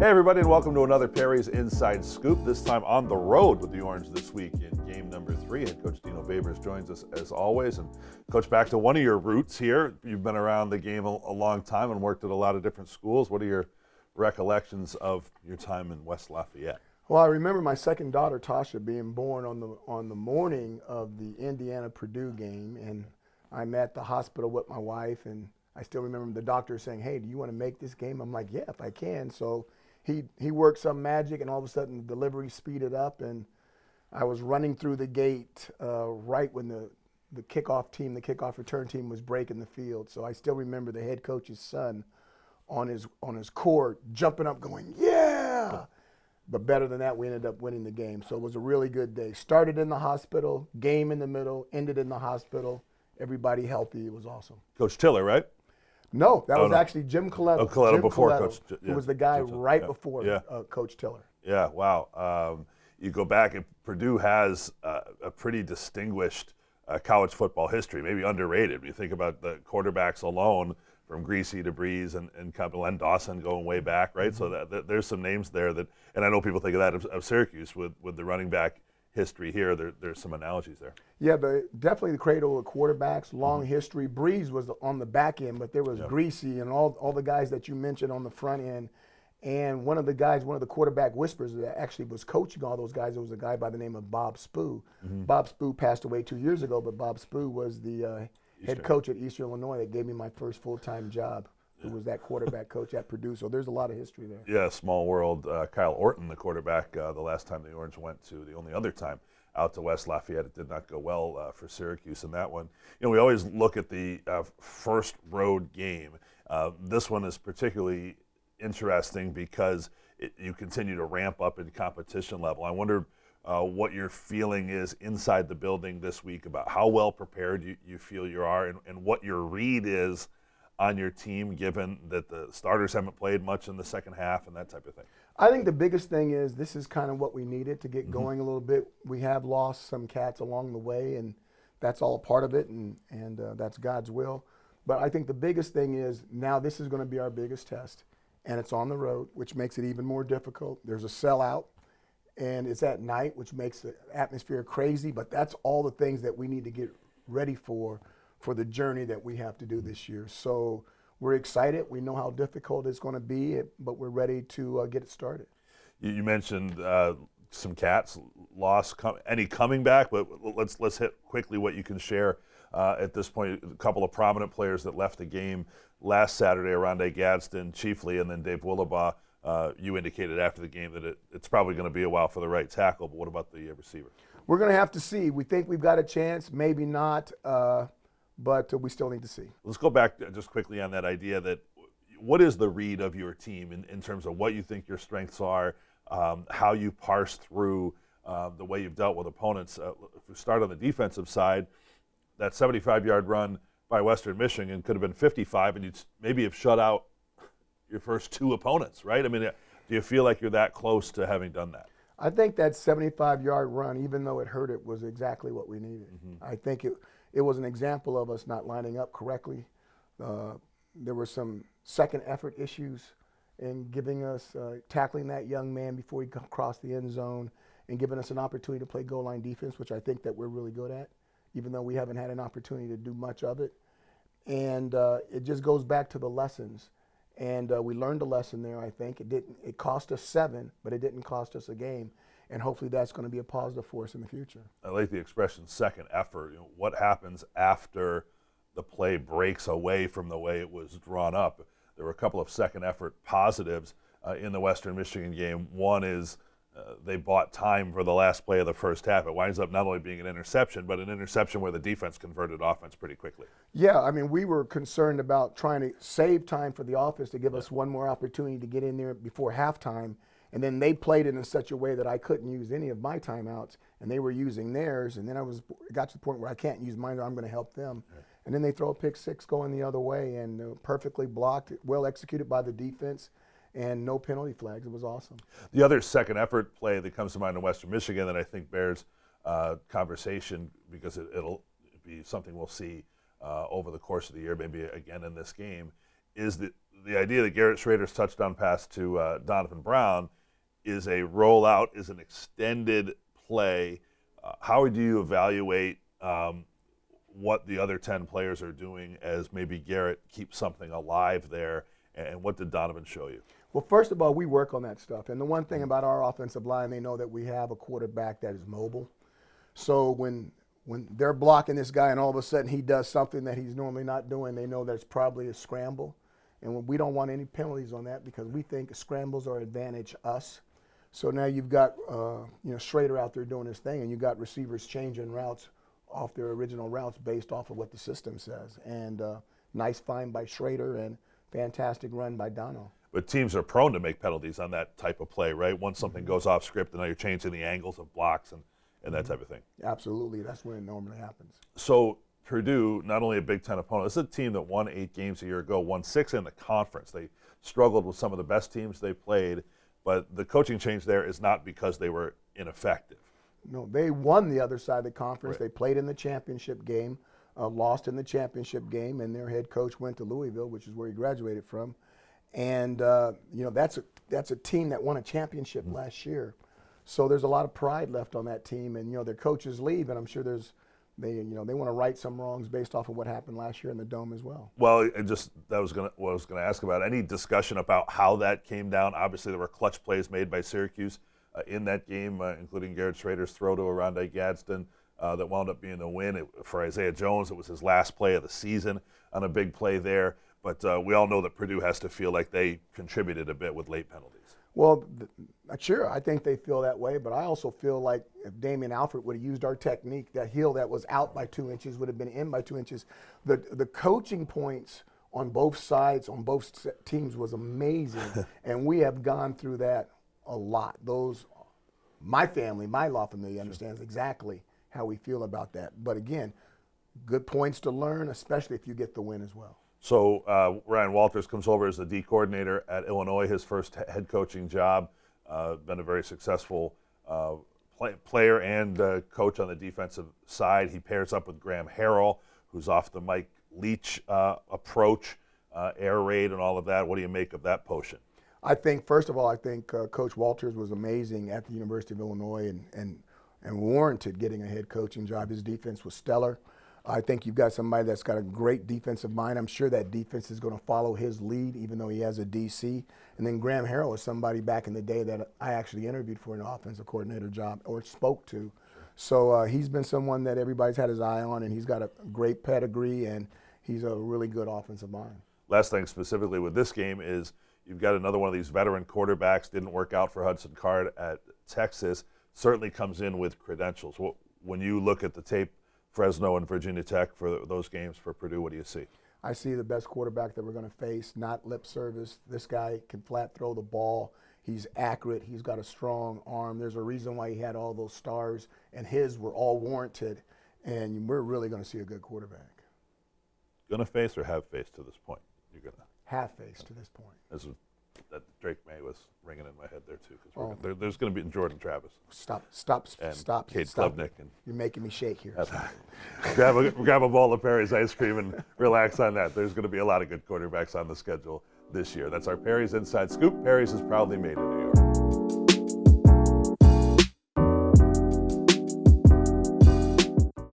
Hey everybody, and welcome to another Perry's Inside Scoop, this time on the road with the Orange this week in game number 3. Head coach Dino Babers joins us as always. And Coach, back to one of your roots here. You've been around the game a long time and worked at a lot of different schools. What are your recollections of your time in West Lafayette? Well, I remember my second daughter, Tasha, being born on the morning of the Indiana-Purdue game, and I'm at the hospital with my wife, and I still remember the doctor saying, "Hey, do you want to make this game?" I'm like, "Yeah, if I can." So he worked some magic, and all of a sudden the delivery speeded up, and I was running through the gate right when the kickoff return team was breaking the field. So I still remember the head coach's son on his court jumping up, going, "Yeah!" But better than that, we ended up winning the game. So it was a really good day. Started in the hospital, game in the middle, ended in the hospital. Everybody healthy. It was awesome. Coach Tiller, right? No, that was actually Jim Coletto. Oh, Coletto Jim before Coletto, Coach. Yeah, who was the guy right yeah. before Coach Tiller. Yeah, wow. You go back, and Purdue has a pretty distinguished college football history, maybe underrated. When you think about the quarterbacks alone, from Greasy to Breeze and Len Dawson going way back, right? Mm-hmm. So there's some names there that, and I know people think of that of Syracuse with the running back history here. There's some analogies there. Yeah, definitely the cradle of quarterbacks, long history. Breeze was on the back end, but there was Greasy and all the guys that you mentioned on the front end. And one of the quarterback whispers that actually was coaching all those guys, it was a guy by the name of Bob Spoo. Mm-hmm. Bob Spoo passed away 2 years ago, but Bob Spoo was the head coach at Eastern Illinois that gave me my first full-time job, who was that quarterback coach at Purdue. So there's a lot of history there. Yeah, small world. Kyle Orton, the quarterback, the last time the Orange went to, the only other time out to West Lafayette, it did not go well for Syracuse in that one. You know, we always look at the first road game. This one is particularly interesting because you continue to ramp up in competition level. I wonder what your feeling is inside the building this week about how well prepared you feel you are and what your read is on your team, given that the starters haven't played much in the second half and that type of thing. I think the biggest thing is this is kind of what we needed to get going a little bit. We have lost some cats along the way, and that's all a part of it, and that's God's will. But I think the biggest thing is now this is going to be our biggest test, and it's on the road, which makes it even more difficult. There's a sellout, and it's at night, which makes the atmosphere crazy, but that's all the things that we need to get ready for the journey that we have to do this year. So we're excited. We know how difficult it's going to be, but we're ready to get it started. You mentioned some cats lost. Any coming back? But let's hit quickly what you can share at this point. A couple of prominent players that left the game last Saturday, Aronde Gadsden chiefly, and then Dave Willabaugh. You indicated after the game that it's probably going to be a while for the right tackle, but what about the receiver? We're going to have to see. We think we've got a chance, maybe not, but we still need to see. Let's go back just quickly on that idea that what is the read of your team in terms of what you think your strengths are, how you parse through the way you've dealt with opponents. If we start on the defensive side, that 75-yard run by Western Michigan could have been 55, and you'd maybe have shut out your first two opponents, right? I mean, do you feel like you're that close to having done that? I think that 75-yard run, even though it hurt, it was exactly what we needed. Mm-hmm. I think it was an example of us not lining up correctly. There were some second effort issues in giving us, tackling that young man before he crossed the end zone and giving us an opportunity to play goal line defense, which I think that we're really good at, even though we haven't had an opportunity to do much of it. And it just goes back to the lessons. And we learned a lesson there, I think. It cost us 7, but it didn't cost us a game. And hopefully that's going to be a positive for us in the future. I like the expression second effort. You know, what happens after the play breaks away from the way it was drawn up? There were a couple of second effort positives in the Western Michigan game. One is they bought time for the last play of the first half. It winds up not only being an interception, but an interception where the defense converted offense pretty quickly. Yeah, I mean, we were concerned about trying to save time for the offense to give us one more opportunity to get in there before halftime. And then they played it in such a way that I couldn't use any of my timeouts, and they were using theirs. And then it got to the point where I can't use mine, or I'm going to help them. Right. And then they throw a pick six going the other way, and perfectly blocked, well executed by the defense, and no penalty flags. It was awesome. The other second effort play that comes to mind in Western Michigan that I think bears conversation, because it'll be something we'll see over the course of the year, maybe again in this game, is that the idea that Garrett Schrader's touchdown pass to Donovan Brown is a rollout, is an extended play. How do you evaluate what the other 10 players are doing as maybe Garrett keeps something alive there, and what did Donovan show you? Well, first of all, we work on that stuff. And the one thing about our offensive line, they know that we have a quarterback that is mobile. So when they're blocking this guy and all of a sudden he does something that he's normally not doing, they know that it's probably a scramble. And we don't want any penalties on that because we think scrambles are advantage us. So now you've got Schrader out there doing his thing, and you've got receivers changing routes off their original routes based off of what the system says. And nice find by Schrader and fantastic run by Dono. But teams are prone to make penalties on that type of play, right? Once something goes off script, and now you're changing the angles of blocks and that type of thing. Absolutely. That's when it normally happens. So Purdue, not only a Big Ten opponent, this is a team that won 8 games a year ago, won 6 in the conference. They struggled with some of the best teams they played, but the coaching change there is not because they were ineffective. No, they won the other side of the conference. Right. They played in the championship game, lost in the championship game, and their head coach went to Louisville, which is where he graduated from. And that's a team that won a championship last year. So there's a lot of pride left on that team, and their coaches leave, and I'm sure they want to right some wrongs based off of what happened last year in the Dome as well. Well, that was what I was going to ask about. Any discussion about how that came down? Obviously, there were clutch plays made by Syracuse in that game, including Garrett Schrader's throw to Arondé Gadsden that wound up being the win. For Isaiah Jones, it was his last play of the season on a big play there. But we all know that Purdue has to feel like they contributed a bit with late penalties. Well, sure, I think they feel that way, but I also feel like if Damian Alford would have used our technique, that heel that was out by 2 inches would have been in by 2 inches. The coaching points on both sides, on both teams, was amazing, and we have gone through that a lot. My family, my law family understands exactly how we feel about that. But again, good points to learn, especially if you get the win as well. So Ryan Walters comes over as the D coordinator at Illinois, his first head coaching job. Been a very successful player and coach on the defensive side. He pairs up with Graham Harrell, who's off the Mike Leach approach, air raid and all of that. What do you make of that potion? I think, first of all, Coach Walters was amazing at the University of Illinois and warranted getting a head coaching job. His defense was stellar. I think you've got somebody that's got a great defensive mind. I'm sure that defense is going to follow his lead, even though he has a DC. And then Graham Harrell is somebody back in the day that I actually interviewed for an offensive coordinator job or spoke to. So he's been someone that everybody's had his eye on, and he's got a great pedigree, and he's a really good offensive mind. Last thing specifically with this game is you've got another one of these veteran quarterbacks. Didn't work out for Hudson Card at Texas. Certainly comes in with credentials. When you look at the tape, Fresno and Virginia Tech for those games for Purdue, what do you see? I see the best quarterback that we're going to face, not lip service. This guy can flat throw the ball. He's accurate. He's got a strong arm. There's a reason why he had all those stars, and his were all warranted. And we're really going to see a good quarterback. Going to face or have faced to this point? You're going to have faced to this point. That Drake May was ringing in my head there too, because there's going to be Jordan Travis. Stop! Kate Klubnik. And you're making me shake here. grab a bowl of Perry's ice cream and relax on that. There's going to be a lot of good quarterbacks on the schedule this year. That's our Perry's Inside Scoop. Perry's is proudly made in New York.